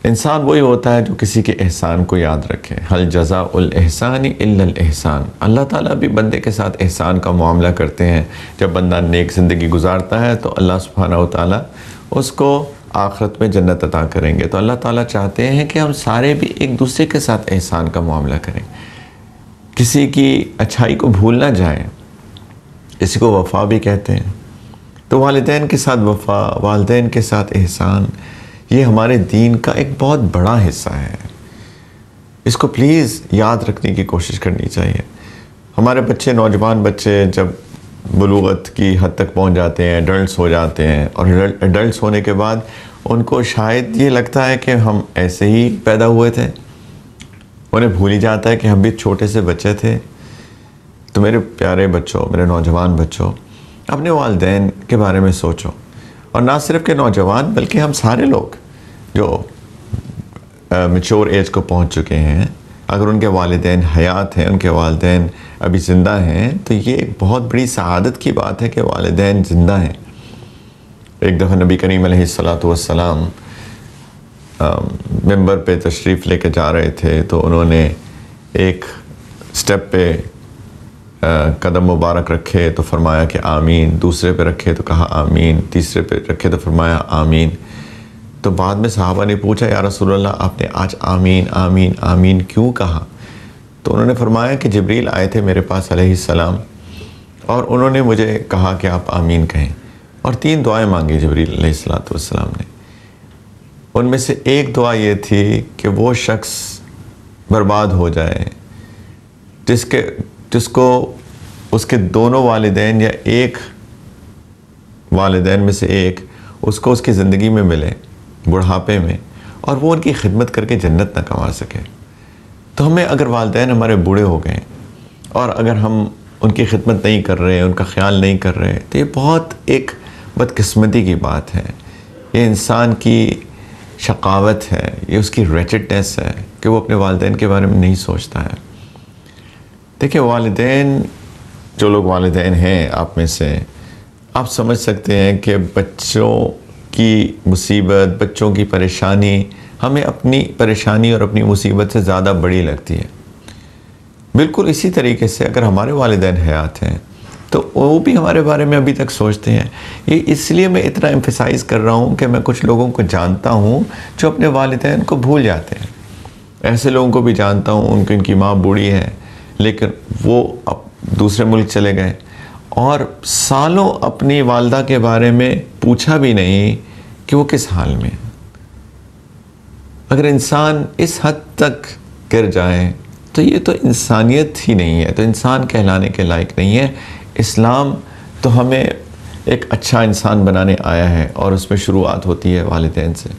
इंसान वही होता है जो किसी के एहसान को याद रखे। हल जज़ाउल एहसानी इल्लल एहसान। अल्लाह ताला भी बंदे के साथ एहसान का मामला करते हैं। जब बंदा नेक ज़िंदगी गुजारता है तो अल्लाह सुब्हानहू व तआला उसको आखिरत में जन्नत अता करेंगे। तो अल्लाह ताला चाहते हैं कि हम सारे भी एक दूसरे के साथ एहसान का मामला करें, किसी की अच्छाई को भूल ना जाए। इसी को वफ़ा भी कहते हैं। तो वालिदैन के साथ वफ़ा, वालिदैन के साथ एहसान, ये हमारे दीन का एक बहुत बड़ा हिस्सा है। इसको प्लीज़ याद रखने की कोशिश करनी चाहिए। हमारे बच्चे, नौजवान बच्चे जब बुलूगत की हद तक पहुंच जाते हैं, एडल्ट्स हो जाते हैं, और एडल्ट्स होने के बाद उनको शायद ये लगता है कि हम ऐसे ही पैदा हुए थे। उन्हें भूल ही जाता है कि हम भी छोटे से बच्चे थे। तो मेरे प्यारे बच्चों, मेरे नौजवान बच्चों, अपने वालिदैन के बारे में सोचो। और ना सिर्फ के नौजवान बल्कि हम सारे लोग जो मैच्योर एज को पहुंच चुके हैं, अगर उनके वालिदैन हयात हैं, उनके वालिदैन अभी ज़िंदा हैं, तो ये एक बहुत बड़ी सआदत की बात है कि वालिदैन ज़िंदा हैं। एक दफ़ा नबी करीम अलैहिस्सलातु वस्सलाम मिंबर पे तशरीफ़ लेके जा रहे थे, तो उन्होंने एक स्टेप पे कदम मुबारक रखे तो फरमाया कि आमीन, दूसरे पे रखे तो कहा आमीन, तीसरे पे रखे तो फरमाया आमीन। तो बाद में सहाबा ने पूछा, या रसूलल्लाह, आपने आज आमीन आमीन आमीन क्यों कहा? तो उन्होंने फरमाया कि जिब्रील आए थे मेरे पास अलैहिस्सलाम, और उन्होंने मुझे कहा कि आप आमीन कहें। और 3 दुआएं मांगी जिब्रील अलैहिस्सलाम ने। उनमें से एक दुआ ये थी कि वो शख्स बर्बाद हो जाए जिसको उसके दोनों वालिदैन या एक वालिदैन में से एक उसको उसकी ज़िंदगी में मिले बुढ़ापे में, और वो उनकी खिदमत करके जन्नत ना कमा सके। तो हमें अगर वालिदैन हमारे बूढ़े हो गए और अगर हम उनकी खिदमत नहीं कर रहे, उनका ख्याल नहीं कर रहे, तो ये बहुत एक बदकिस्मती की बात है। ये इंसान की शकावत है, ये उसकी रेचेडनेस है कि वो अपने वालिदैन के बारे में नहीं सोचता है। देखिए, वालिदैन, जो लोग वालिदैन हैं आप में से, आप समझ सकते हैं कि बच्चों की मुसीबत, बच्चों की परेशानी हमें अपनी परेशानी और अपनी मुसीबत से ज़्यादा बड़ी लगती है। बिल्कुल इसी तरीके से अगर हमारे वालिदैन हयात हैं तो वो भी हमारे बारे में अभी तक सोचते हैं। ये इसलिए मैं इतना एम्फसाइज़ कर रहा हूँ कि मैं कुछ लोगों को जानता हूँ जो अपने वालिदैन को भूल जाते हैं। ऐसे लोगों को भी जानता हूँ, उनकी माँ बूढ़ी है लेकिन वो अब दूसरे मुल्क चले गए और सालों अपनी वालदा के बारे में पूछा भी नहीं कि वो किस हाल में। अगर इंसान इस हद तक गिर जाए तो ये तो इंसानियत ही नहीं है, तो इंसान कहलाने के लायक नहीं है। इस्लाम तो हमें एक अच्छा इंसान बनाने आया है और उसमें शुरुआत होती है वालिदैन से।